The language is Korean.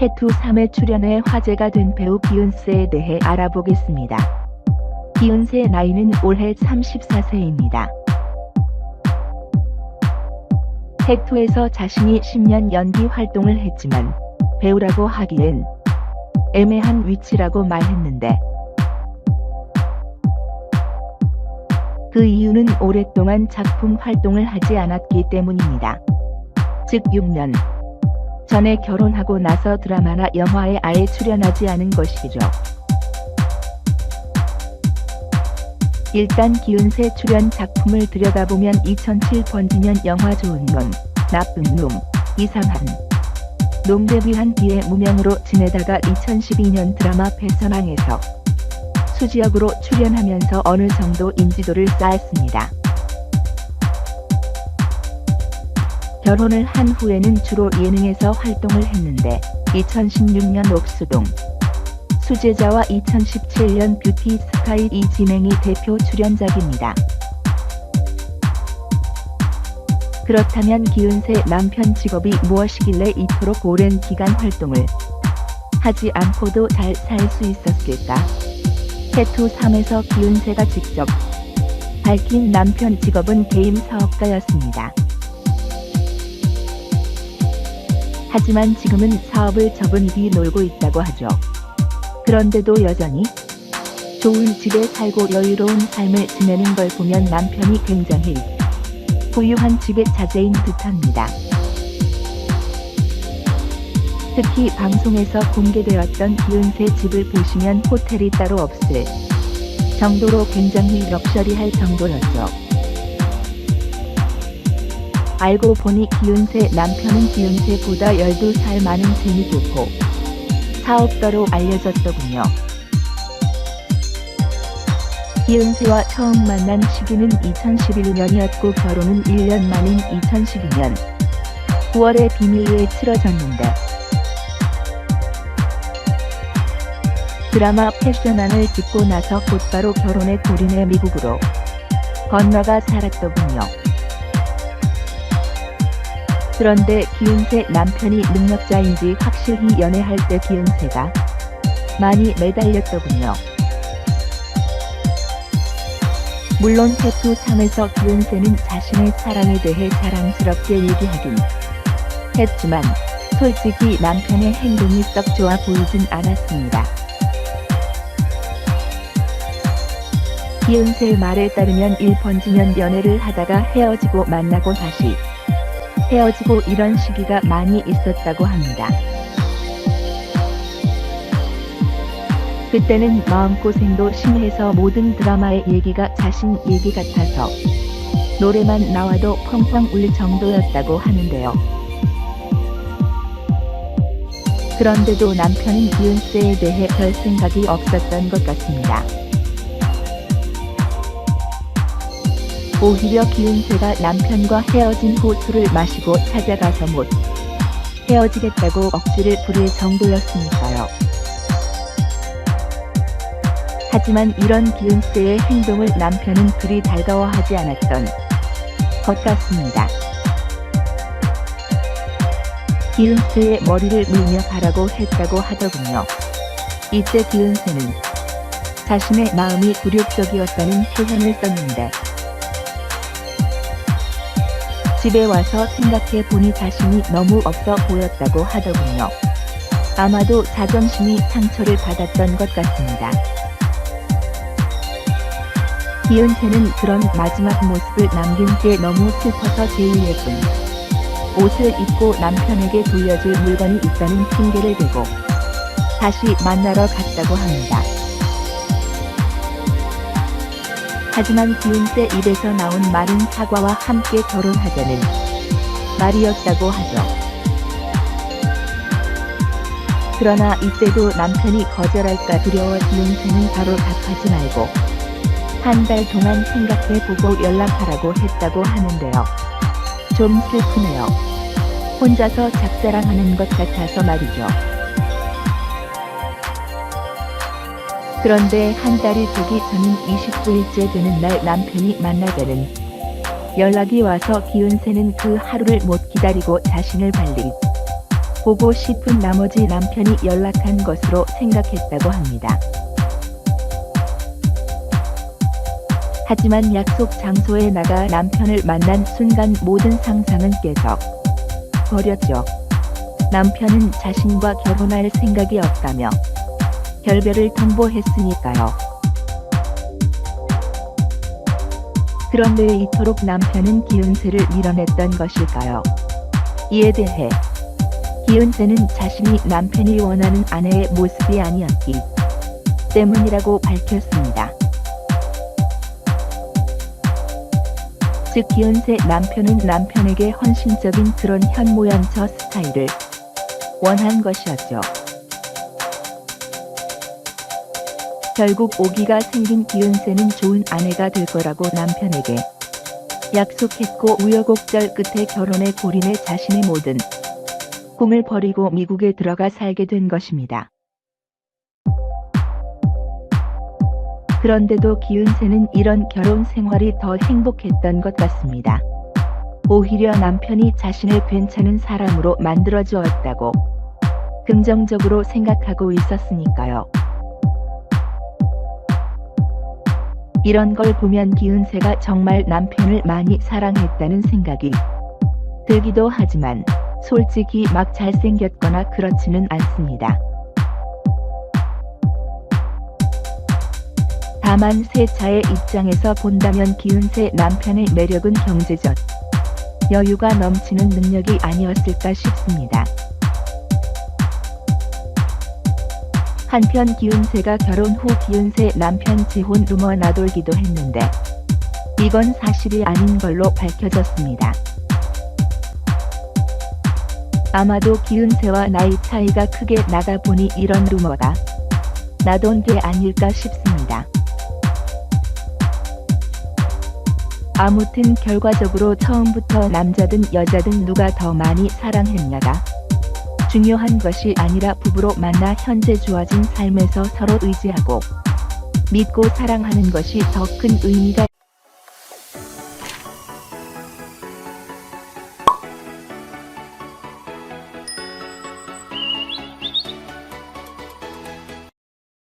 해투 3에 출연해 화제가 된 배우 비욘세에 대해 알아보겠습니다. 비욘세의 나이는 올해 34세입니다. 해투에서 자신이 10년 연기 활동을 했지만 배우라고 하기엔 애매한 위치라고 말했는데, 그 이유는 오랫동안 작품 활동을 하지 않았기 때문입니다. 즉 6년 전에 결혼하고 나서 드라마나 영화에 아예 출연하지 않은 것이죠. 일단 비욘세 출연 작품을 들여다보면 2007 번지년 영화 좋은 놈, 나쁜 놈, 이상한 놈 데뷔한 뒤에 무명으로 지내다가 2012년 드라마 배선왕에서 수지 역으로 출연하면서 어느 정도 인지도를 쌓았습니다. 결혼을 한 후에는 주로 예능에서 활동을 했는데 2016년 옥수동 수제자와 2017년 뷰티 스카이 이 진행이 대표 출연작입니다. 그렇다면 비욘세 남편 직업이 무엇이길래 이토록 오랜 기간 활동을 하지 않고도 잘 살 수 있었을까? 해투 3에서 비욘세가 직접 밝힌 남편 직업은 게임 사업가였습니다. 하지만 지금은 사업을 접은 뒤 놀고 있다고 하죠. 그런데도 여전히 좋은 집에 살고 여유로운 삶을 지내는 걸 보면 남편이 굉장히 부유한 집의 자제인 듯합니다. 특히 방송에서 공개되었던 비욘세 집을 보시면 호텔이 따로 없을 정도로 굉장히 럭셔리할 정도였죠. 알고 보니 비욘세 남편은 비욘세보다 12살 많은 재미좋고 사업가로 알려졌더군요. 비욘세와 처음 만난 시기는 2011년이었고 결혼은 1년 만인 2012년 9월에 비밀리에 치러졌는데, 드라마 패션왕을 찍고 나서 곧바로 결혼에 골인해 미국으로 건너가 살았더군요. 그런데 비욘세 남편이 능력자인지 확실히 연애할 때 비욘세가 많이 매달렸더군요. 물론 해투 3에서 비욘세는 자신의 사랑에 대해 자랑스럽게 얘기하긴 했지만 솔직히 남편의 행동이 썩 좋아 보이진 않았습니다. 비욘세 말에 따르면 1번지년 연애를 하다가 헤어지고 만나고 다시 헤어지고 이런 시기가 많이 있었다고 합니다. 그때는 마음고생도 심해서 모든 드라마의 얘기가 자신 얘기 같아서 노래만 나와도 펑펑 울릴 정도였다고 하는데요. 그런데도 남편은 비욘세에 대해 별 생각이 없었던 것 같습니다. 오히려 비욘세가 남편과 헤어진 후 술을 마시고 찾아가서 못 헤어지겠다고 억지를 부릴 정도였으니까요. 하지만 이런 비욘세의 행동을 남편은 그리 달가워하지 않았던 것 같습니다. 비욘세의 머리를 물며 가라고 했다고 하더군요. 이때 비욘세는 자신의 마음이 굴욕적이었다는 표현을 썼는데, 집에 와서 생각해 보니 자신이 너무 없어 보였다고 하더군요. 아마도 자존심이 상처를 받았던 것 같습니다. 비욘세는 그런 마지막 모습을 남긴 게 너무 슬퍼서 제일 예쁜 옷을 입고 남편에게 돌려줄 물건이 있다는 핑계를 대고 다시 만나러 갔다고 합니다. 하지만 비욘세 입에서 나온 말은 사과와 함께 결혼하자는 말이었다고 하죠. 그러나 이때도 남편이 거절할까 두려워 비욘세는 바로 답하지 말고 한 달 동안 생각해보고 연락하라고 했다고 하는데요. 좀 슬프네요. 혼자서 작사랑하는 것 같아서 말이죠. 그런데 한 달이 되기 전인 29일째 되는 날 남편이 만나자는 연락이 와서 비욘세는 그 하루를 못 기다리고 자신을 발릴 보고 싶은 나머지 남편이 연락한 것으로 생각했다고 합니다. 하지만 약속 장소에 나가 남편을 만난 순간 모든 상상은 깨져 버렸죠. 남편은 자신과 결혼할 생각이 없다며 결별을 통보했으니까요. 그런데 왜 이토록 남편은 기은세를 밀어냈던 것일까요? 이에 대해 기은세는 자신이 남편이 원하는 아내의 모습이 아니었기 때문이라고 밝혔습니다. 즉 기은세 남편은 남편에게 헌신적인 그런 현모양처 스타일을 원한 것이었죠. 결국 오기가 생긴 기은세는 좋은 아내가 될 거라고 남편에게 약속했고 우여곡절 끝에 결혼에 골인해 자신의 모든 꿈을 버리고 미국에 들어가 살게 된 것입니다. 그런데도 기은세는 이런 결혼 생활이 더 행복했던 것 같습니다. 오히려 남편이 자신을 괜찮은 사람으로 만들어 주었다고 긍정적으로 생각하고 있었으니까요. 이런 걸 보면 기은세가 정말 남편을 많이 사랑했다는 생각이 들기도 하지만 솔직히 막 잘생겼거나 그렇지는 않습니다. 다만 세차의 입장에서 본다면 기은세 남편의 매력은 경제적 여유가 넘치는 능력이 아니었을까 싶습니다. 한편 기은세가 결혼 후 기은세 남편 재혼 루머 나돌기도 했는데 이건 사실이 아닌 걸로 밝혀졌습니다. 아마도 기은세와 나이 차이가 크게 나다 보니 이런 루머가 나돈 게 아닐까 싶습니다. 아무튼 결과적으로 처음부터 남자든 여자든 누가 더 많이 사랑했냐가 중요한 것이 아니라 부부로 만나 현재 주어진 삶에서 서로 의지하고 믿고 사랑하는 것이 더 큰 의미가